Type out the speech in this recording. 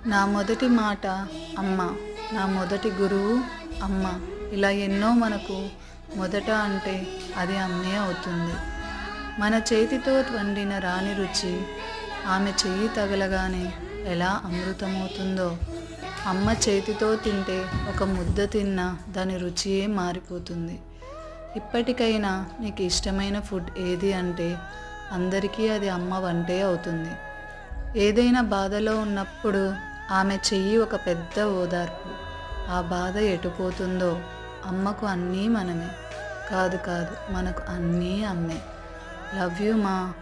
నా మొదటి మాట అమ్మ, నా మొదటి గురువు అమ్మ. ఇలా ఎన్నో మనకు మొదట అంటే అది అమ్మే అవుతుంది. మన చేతితో వండిన రాణి రుచి ఆమె చెయ్యి తగలగానే ఎలా అమృతమవుతుందో, అమ్మ చేతితో తింటే ఒక ముద్ద తిన్నా దాని రుచియే మారిపోతుంది. ఇప్పటికైనా నీకు ఇష్టమైన ఫుడ్ ఏది అంటే అందరికీ అది అమ్మ వంటే అవుతుంది. ఏదైనా బాధలో ఉన్నప్పుడు ఆమె చెయ్యి ఒక పెద్ద ఓదార్పు. ఆ బాధ ఎటుపోతుందో, అమ్మకు అన్నీ మనమే. కాదు కాదు, మనకు అన్నీ అమ్మే. లవ్ యూ మా.